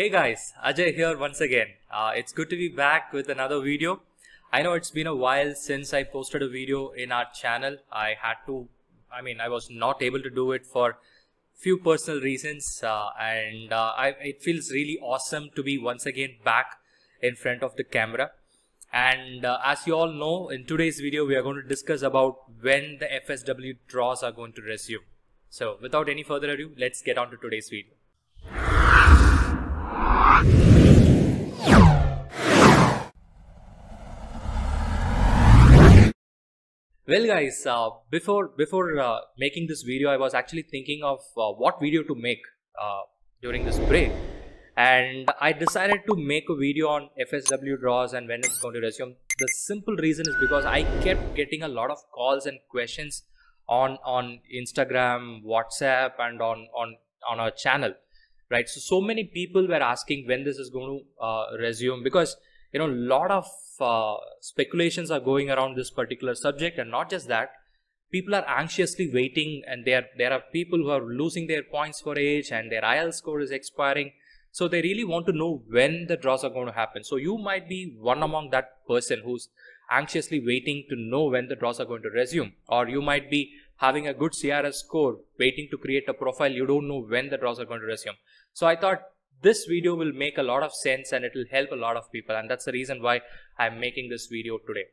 Hey guys, Ajay here once again. It's good to be back with another video. I know it's been a while since I posted a video in our channel. I was not able to do it for few personal reasons, it feels really awesome to be once again back in front of the camera. And as you all know, in today's video, we are going to discuss about when the FSW draws are going to resume. So without any further ado, let's get on to today's video. Well guys, before making this video, I was actually thinking of what video to make during this break, and I decided to make a video on FSW draws and when it's going to resume. The simple reason is because I kept getting a lot of calls and questions on Instagram, WhatsApp, and on our channel, right? So many people were asking when this is going to resume, because a lot of speculations are going around this particular subject. And not just that, people are anxiously waiting, and there are people who are losing their points for age and their IELTS score is expiring, so they really want to know when the draws are going to happen. So you might be one among that person who's anxiously waiting to know when the draws are going to resume, or you might be having a good CRS score waiting to create a profile. You don't know when the draws are going to resume. So I thought this video will make a lot of sense and it will help a lot of people, and that's the reason why I'm making this video today.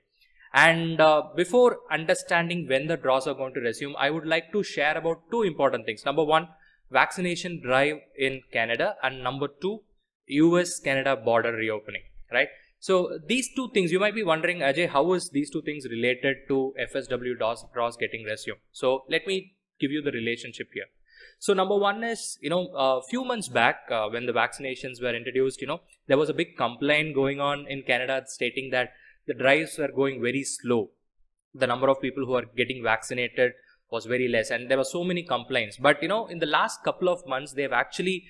And before understanding when the draws are going to resume, I would like to share about two important things. Number one, vaccination drive in Canada, and number two, US-Canada border reopening, right? So these two things, you might be wondering, Ajay, how is these two things related to FSW draws getting resumed? So let me give you the relationship here. So number one is, a few months back when the vaccinations were introduced, there was a big complaint going on in Canada stating that the drives were going very slow. The number of people who are getting vaccinated was very less, and there were so many complaints. But, in the last couple of months, they've actually,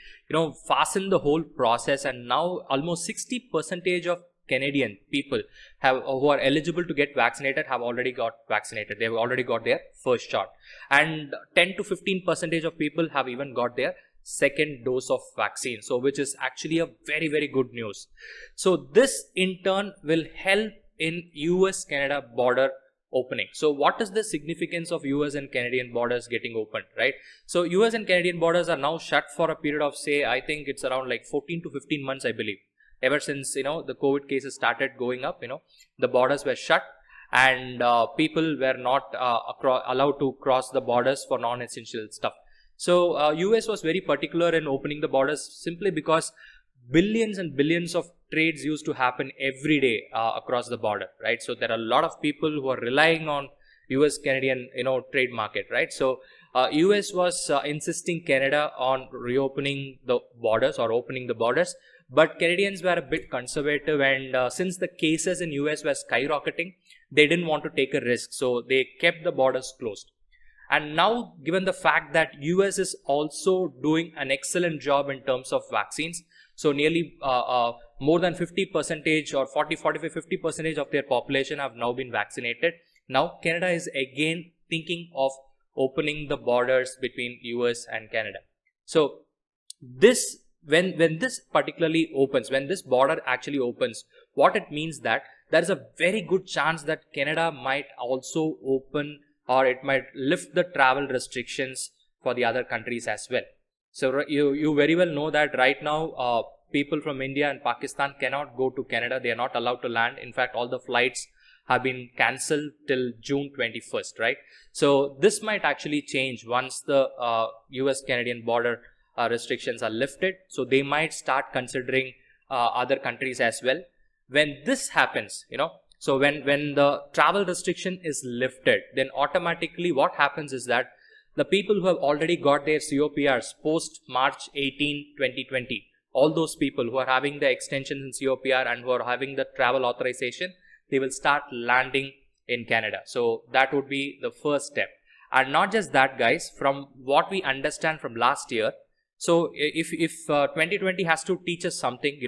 fastened the whole process, and now almost 60% of Canadian people who are eligible to get vaccinated have already got vaccinated. They've already got their first shot, and 10 to 15% of people have even got their second dose of vaccine. So which is actually a very, very good news. So this in turn will help in US-Canada border opening. So what is the significance of US and Canadian borders getting opened, right? So US and Canadian borders are now shut for a period of, say, I think it's around like 14 to 15 months, I believe. Ever since, the COVID cases started going up, the borders were shut, and people were not allowed to cross the borders for non-essential stuff. So US was very particular in opening the borders simply because billions and billions of trades used to happen every day across the border, right? So there are a lot of people who are relying on US-Canadian, trade market, right? So US was insisting Canada on reopening the borders or opening the borders. But Canadians were a bit conservative, and since the cases in US were skyrocketing, they didn't want to take a risk. So they kept the borders closed. And now, given the fact that US is also doing an excellent job in terms of vaccines, so nearly more than 50% or 50% of their population have now been vaccinated. Now Canada is again thinking of opening the borders between US and Canada. So this when this particularly opens, when this border actually opens, what it means that there is a very good chance that Canada might also open, or it might lift the travel restrictions for the other countries as well. So you very well know that right now people from India and Pakistan cannot go to Canada. They are not allowed to land. In fact, all the flights have been cancelled till June 21st, right? So this might actually change once the US-Canadian border restrictions are lifted. So they might start considering other countries as well. When this happens, so when the travel restriction is lifted, then automatically what happens is that the people who have already got their COPRs post March 18, 2020, all those people who are having the extensions in COPR and who are having the travel authorization, they will start landing in Canada. So that would be the first step. And not just that, guys, from what we understand from last year, so if 2020 has to teach us something,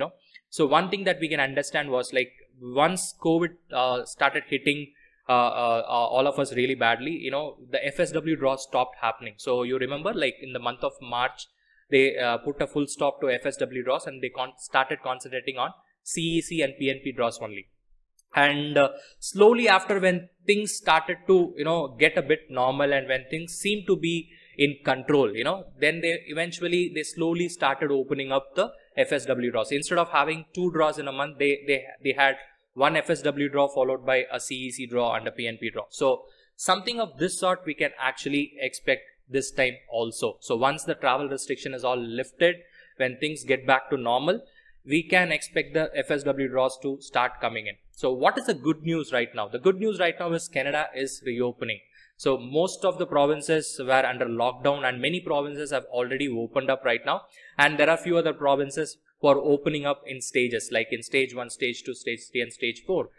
so one thing that we can understand was, like, once COVID started hitting all of us really badly, the FSW draw stopped happening. So you remember, like, in the month of March, they put a full stop to FSW draws and they started concentrating on CEC and PNP draws only. And slowly after, when things started to get a bit normal and when things seem to be in control, then they slowly started opening up the FSW draws. Instead of having 2 draws in a month, they had one FSW draw followed by a CEC draw and a PNP draw. So something of this sort we can actually expect this time also. So once the travel restriction is all lifted, when things get back to normal, we can expect the FSW draws to start coming in. So what is the good news right now? The good news right now is Canada is reopening. So most of the provinces were under lockdown and many provinces have already opened up right now. And there are few other provinces who are opening up in stages, like in stage 1, stage 2, stage 3 and stage 4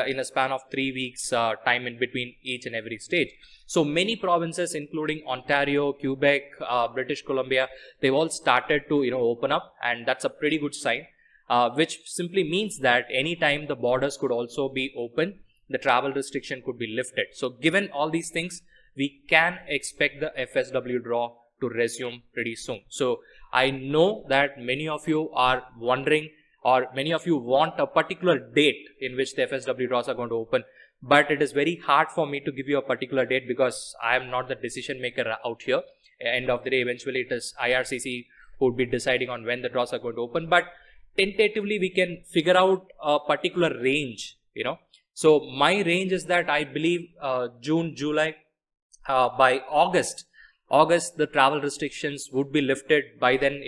in a span of 3 weeks time in between each and every stage. So many provinces including Ontario, Quebec, British Columbia, they've all started to open up, and that's a pretty good sign. Which simply means that anytime the borders could also be open, the travel restriction could be lifted. So given all these things, we can expect the FSW draw to resume pretty soon. So I know that many of you are wondering, or many of you want a particular date in which the FSW draws are going to open, but it is very hard for me to give you a particular date because I am not the decision maker out here. End of the day, eventually it is IRCC who would be deciding on when the draws are going to open, but tentatively we can figure out a particular range, So my range is that I believe June, July, by August the travel restrictions would be lifted. By then,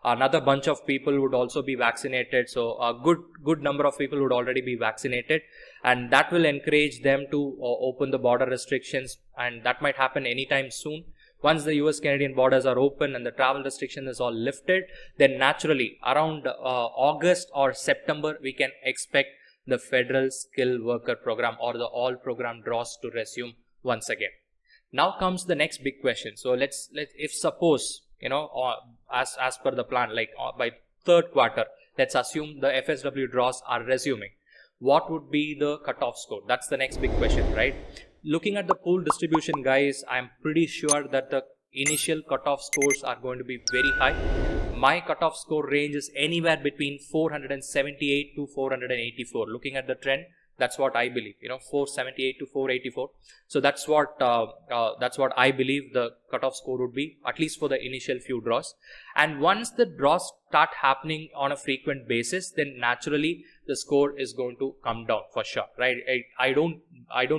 another bunch of people would also be vaccinated. So a good number of people would already be vaccinated, and that will encourage them to open the border restrictions, and that might happen anytime soon. Once the US-Canadian borders are open and the travel restriction is all lifted, then naturally around August or September, we can expect the federal skilled worker program or the all program draws to resume once again. Now comes the next big question. So let's if suppose, as per the plan, like by 3rd quarter, let's assume the FSW draws are resuming. What would be the cutoff score? That's the next big question, right? Looking at the pool distribution, guys, I'm pretty sure that the initial cutoff scores are going to be very high. My cutoff score range is anywhere between 478 to 484. Looking at the trend, that's what I believe. 478 to 484. So that's what I believe the cutoff score would be, at least for the initial few draws. And once the draws start happening on a frequent basis, then naturally the score is going to come down for sure, right? I don't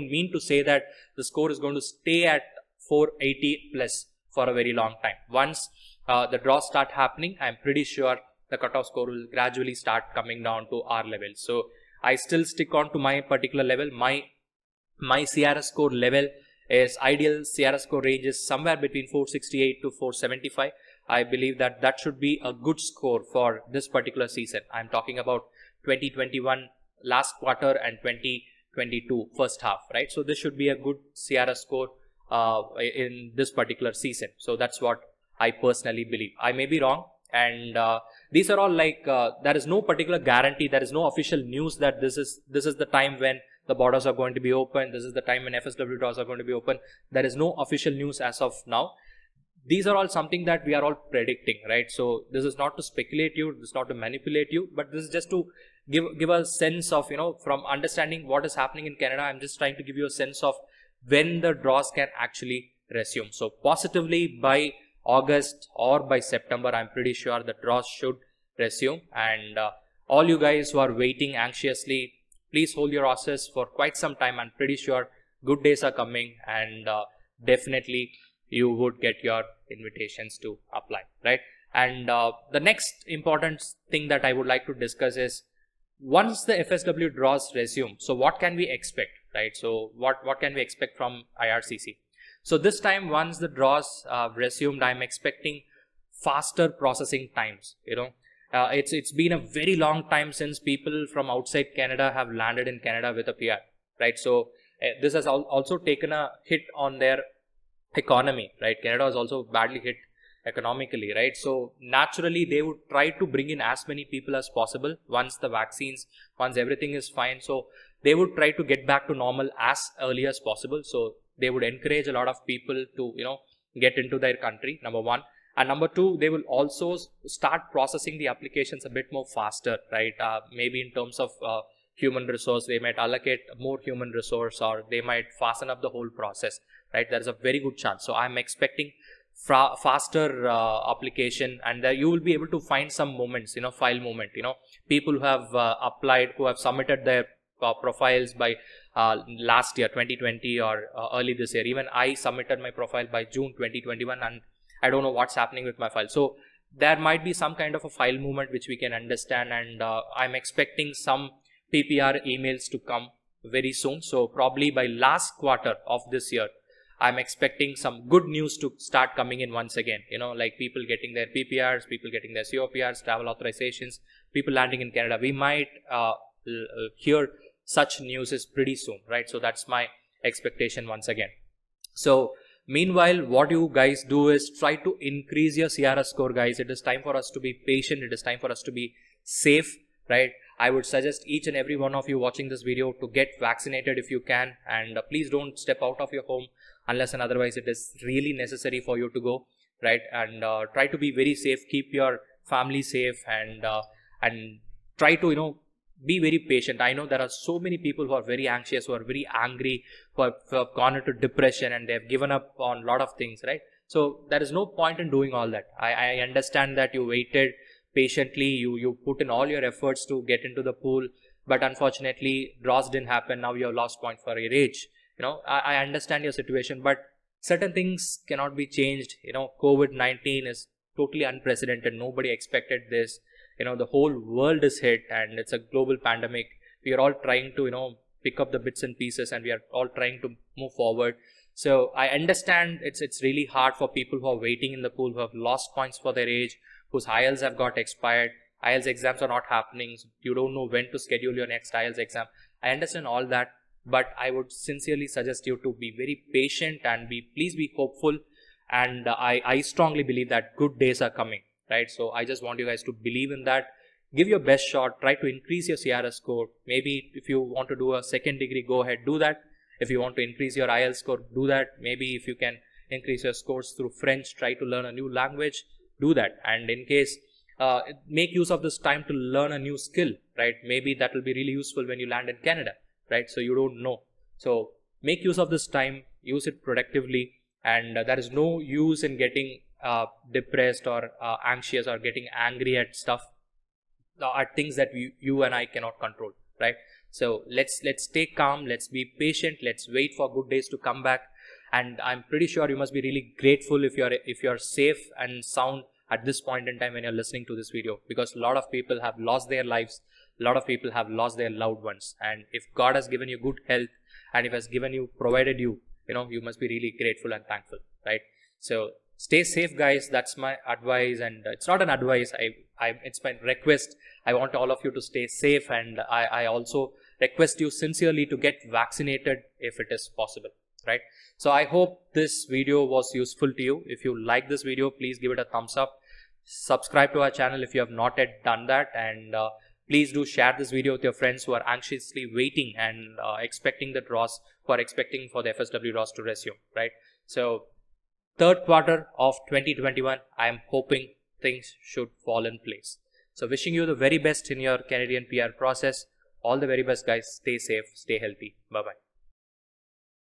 mean to say that the score is going to stay at 480 plus for a very long time. Once the draws start happening, I'm pretty sure the cutoff score will gradually start coming down to our level. So I still stick on to my particular level. My CRS score level is ideal. CRS score range is somewhere between 468 to 475. I believe that that should be a good score for this particular season. I'm talking about 2021 last quarter and 2022 first half, right? So this should be a good CRS score in this particular season. So that's what I personally believe. I may be wrong, and these are all like there is no particular guarantee. There is no official news that this is the time when the borders are going to be open. This is the time when FSW draws are going to be open. There is no official news as of now. These are all something that we are all predicting, right? So this is not to speculate you, this is not to manipulate you, but this is just to give a sense of, from understanding what is happening in Canada. I'm just trying to give you a sense of when the draws can actually resume. So positively by August or by September, I'm pretty sure the draws should resume. And all you guys who are waiting anxiously, please hold your horses for quite some time. I'm pretty sure good days are coming, and definitely you would get your invitations to apply, right? And the next important thing that I would like to discuss is once the FSW draws resume, so what can we expect, right? So what can we expect from IRCC? So this time, once the draws resumed, I'm expecting faster processing times. It's been a very long time since people from outside Canada have landed in Canada with a PR, right? So this has also taken a hit on their economy, right? Canada is also badly hit economically, right? So naturally they would try to bring in as many people as possible once everything is fine. So they would try to get back to normal as early as possible. So they would encourage a lot of people to get into their country, number one. And number two, they will also start processing the applications a bit more faster, right? Maybe in terms of human resource, they might allocate more human resource, or they might fasten up the whole process, right? There is a very good chance. So I'm expecting faster application, and you will be able to find some moments, file moment, people who have applied, who have submitted their profiles by last year 2020 or early this year. Even I submitted my profile by June 2021, and I don't know what's happening with my file. So there might be some kind of a file movement which we can understand, and I'm expecting some PPR emails to come very soon. So probably by last quarter of this year, I'm expecting some good news to start coming in once again, like people getting their PPRs, people getting their COPRs, travel authorizations, people landing in Canada. We might hear such news is pretty soon, right? So that's my expectation once again. So meanwhile, what you guys do is try to increase your CRS score, guys. It is time for us to be patient. It is time for us to be safe, right? I would suggest each and every one of you watching this video to get vaccinated if you can, and please don't step out of your home unless and otherwise it is really necessary for you to go, right? And try to be very safe, keep your family safe, and try to be very patient. I know there are so many people who are very anxious, who are very angry, who have gone into depression, and they have given up on a lot of things, right? So there is no point in doing all that. I understand that you waited patiently, you put in all your efforts to get into the pool, but unfortunately draws didn't happen. Now you have lost point for your age. I understand your situation, but certain things cannot be changed. COVID-19 is totally unprecedented. Nobody expected this. The whole world is hit, and it's a global pandemic. We are all trying to pick up the bits and pieces, and we are all trying to move forward. So I understand it's really hard for people who are waiting in the pool, who have lost points for their age, whose IELTS have got expired. IELTS exams are not happening. So you don't know when to schedule your next IELTS exam. I understand all that, but I would sincerely suggest you to be very patient and please be hopeful. And I strongly believe that good days are coming, right? So I just want you guys to believe in that. Give your best shot. Try to increase your CRS score. Maybe if you want to do a second degree, go ahead, do that. If you want to increase your IELTS score, do that. Maybe if you can increase your scores through French, try to learn a new language, do that. And in case, make use of this time to learn a new skill, right? Maybe that will be really useful when you land in Canada, right? So you don't know. So make use of this time, use it productively, and there is no use in getting depressed or anxious or getting angry at stuff, at things that you and I cannot control, right? So let's stay calm, let's be patient, let's wait for good days to come back. And I'm pretty sure you must be really grateful if you're safe and sound at this point in time when you're listening to this video, because a lot of people have lost their lives, a lot of people have lost their loved ones. And if God has given you good health, and if has provided you, you must be really grateful and thankful, right? So stay safe, guys. That's my advice, and it's not an advice. It's my request. I want all of you to stay safe, and I also request you sincerely to get vaccinated if it is possible, right? So I hope this video was useful to you. If you like this video, please give it a thumbs up. Subscribe to our channel if you have not yet done that, and please do share this video with your friends who are anxiously waiting and expecting the draws, who are expecting for the FSW draws to resume, right? So third quarter of 2021, I am hoping things should fall in place. So wishing you the very best in your Canadian PR process. All the very best, guys. Stay safe, stay healthy. Bye-bye.